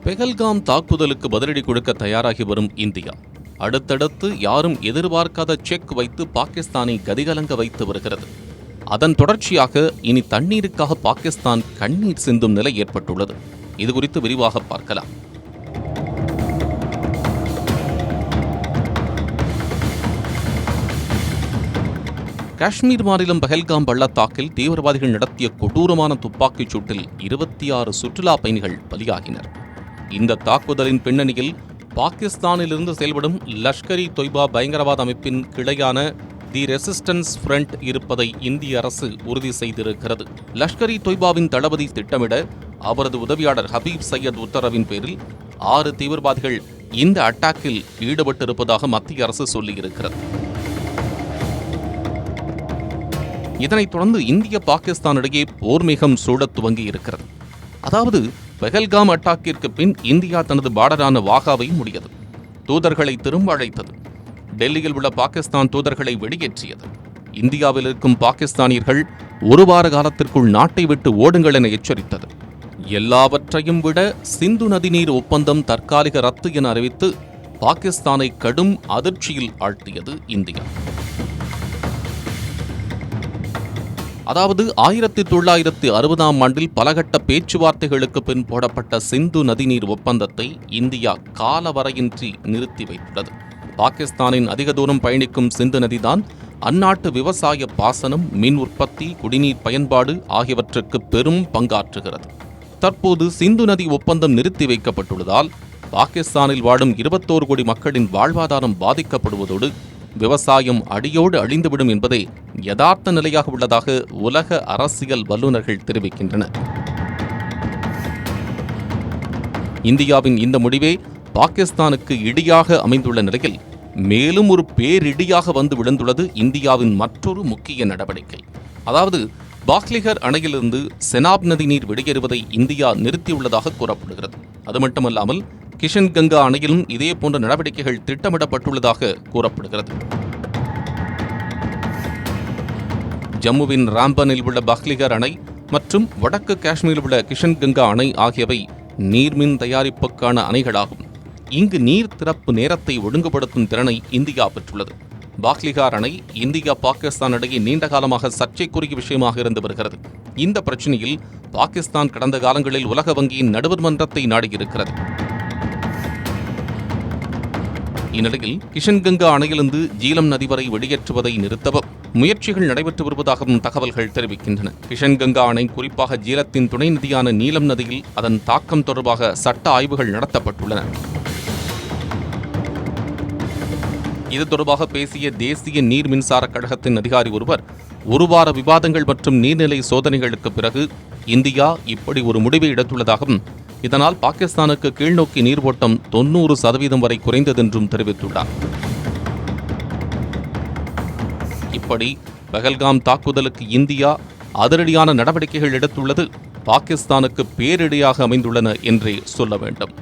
பெஹல்காம் தாக்குதலுக்கு பதிலடி கொடுக்க தயாராகி வரும் இந்தியா அடுத்தடுத்து யாரும் எதிர்பார்க்காத செக் வைத்து பாகிஸ்தானை கதிகலங்க வைத்து வருகிறது. அதன் தொடர்ச்சியாக இனி தண்ணீருக்காக பாகிஸ்தான் கண்ணீர் சிந்தும் நிலை ஏற்பட்டுள்ளது. இதுகுறித்து விரிவாக பார்க்கலாம். காஷ்மீர் மாநிலம் பஹல்காம் பள்ளத்தாக்கில் தீவிரவாதிகள் நடத்திய கொடூரமான துப்பாக்கிச் சூட்டில் 26 சுற்றுலா பயணிகள் பலியாகினர். இந்த தாக்குதலின் பின்னணியில் பாகிஸ்தானிலிருந்து செயல்படும் லஷ்கர்-இ தொய்பா பயங்கரவாத அமைப்பின் கிளையான தி ரெசிஸ்டன்ஸ் ஃப்ரண்ட் இருப்பதை இந்திய அரசு உறுதி செய்திருக்கிறது. லஷ்கர்-இ தொய்பாவின் தளபதி திட்டமிட அவரது உதவியாளர் ஹபீப் சையத் உத்தரவின் பேரில் 6 தீவிரவாதிகள் இந்த அட்டாக்கில் ஈடுபட்டிருப்பதாக மத்திய அரசு சொல்லியிருக்கிறது. இதனைத் தொடர்ந்து இந்திய பாகிஸ்தான் இடையே போர்மேகம் சூழத் துவங்கி இருக்கிறது. அதாவது பெஹல்காம் அட்டாக்கிற்கு பின் இந்தியா தனது பார்டரான வாகாவை மூடியது, தூதர்களை திரும்ப அழைத்தது, டெல்லியில் உள்ள பாகிஸ்தான் தூதர்களை வெளியேற்றியது, இந்தியாவில் இருக்கும் பாகிஸ்தானியர்கள் 1 வார காலத்திற்குள் நாட்டை விட்டு ஓடுங்கள் என எச்சரித்தது. எல்லாவற்றையும் விட சிந்து நதிநீர் ஒப்பந்தம் தற்காலிக ரத்து என அறிவித்து பாகிஸ்தானை கடும் அதிர்ச்சியில் ஆழ்த்தியது இந்தியா. அதாவது 1960ஆம் ஆண்டில் பலகட்ட பேச்சுவார்த்தைகளுக்கு பின் போடப்பட்ட சிந்து நதிநீர் ஒப்பந்தத்தை இந்தியா காலவரையின்றி நிறுத்தி வைத்துள்ளது. பாகிஸ்தானின் அதிக தூரம் பயணிக்கும் சிந்து நதிதான் அந்நாட்டு விவசாய பாசனம், மின் உற்பத்தி, குடிநீர் பயன்பாடு ஆகியவற்றுக்கு பெரும் பங்காற்றுகிறது. தற்போது சிந்து நதி ஒப்பந்தம் நிறுத்தி வைக்கப்பட்டுள்ளதால் பாகிஸ்தானில் வாழும் 21 கோடி மக்களின் வாழ்வாதாரம் பாதிக்கப்படுவதோடு விவசாயம் அடியோடு அழிந்துவிடும் என்பதே யதார்த்த நிலையாக உள்ளதாக உலக அரசியல் வல்லுநர்கள் தெரிவிக்கின்றனர். இந்தியாவின் இந்த முடிவே பாகிஸ்தானுக்கு இடியாக அமைந்துள்ள நிலையில் மேலும் ஒரு பேரிடியாக வந்து விழுந்துள்ளது இந்தியாவின் மற்றொரு முக்கிய நடவடிக்கை. அதாவது பாக்லிஹர் அணையிலிருந்து செனாப் நதி நீர் வெளியேறுவதை இந்தியா நிறுத்தியுள்ளதாக கூறப்படுகிறது. அது மட்டுமல்லாமல் கிஷன் கங்கா அணையிலும் இதே போன்ற நடவடிக்கைகள் திட்டமிடப்பட்டுள்ளதாக கூறப்படுகிறது. ஜம்முவின் ராம்பனில் உள்ள பஹ்லிகர் அணை மற்றும் வடக்கு காஷ்மீரில் உள்ள கிஷன் கங்கா அணை ஆகியவை நீர்மின் தயாரிப்புக்கான அணைகளாகும். இங்கு நீர் திறப்பு நேரத்தை ஒழுங்குபடுத்தும் திறனை இந்தியா பெற்றுள்ளது. பாக்லிகார் அணை இந்தியா பாகிஸ்தான் இடையே நீண்ட காலமாக சர்ச்சைக்குரிய விஷயமாக இருந்து வருகிறது. இந்த பிரச்சினையில் பாகிஸ்தான் கடந்த காலங்களில் உலக வங்கியின் நடுவர் மன்றத்தை நாடியிருக்கிறது. இந்நிலையில் கிஷன் கங்கா அணையிலிருந்து ஜீலம் நதி வரை வெளியேற்றுவதை நிறுத்தவும் முயற்சிகள் நடைபெற்று வருவதாகவும் தகவல்கள் தெரிவிக்கின்றன. கிஷன் கங்கா அணை, குறிப்பாக ஜீலத்தின் துணை நதியான நீலம் நதியில் அதன் தாக்கம் தொடர்பாக சட்ட ஆய்வுகள் நடத்தப்பட்டுள்ளன. இது தொடர்பாக பேசிய தேசிய நீர் மின்சார கழகத்தின் அதிகாரி ஒருவர் 1 வார விவாதங்கள் மற்றும் நீர்நிலை சோதனைகளுக்கு பிறகு இந்தியா இப்படி ஒரு முடிவை எடுத்துள்ளதாகவும், இதனால் பாகிஸ்தானுக்கு கீழ்நோக்கி நீர்வோட்டம் 90% வரை குறைந்ததென்றும் தெரிவித்துள்ளார். இப்படி பஹல்காம் தாக்குதலுக்கு இந்தியா அதிரடியான நடவடிக்கைகள் எடுத்துள்ளது பாகிஸ்தானுக்கு பேரிடியாக அமைந்துள்ளன என்றே சொல்ல வேண்டும்.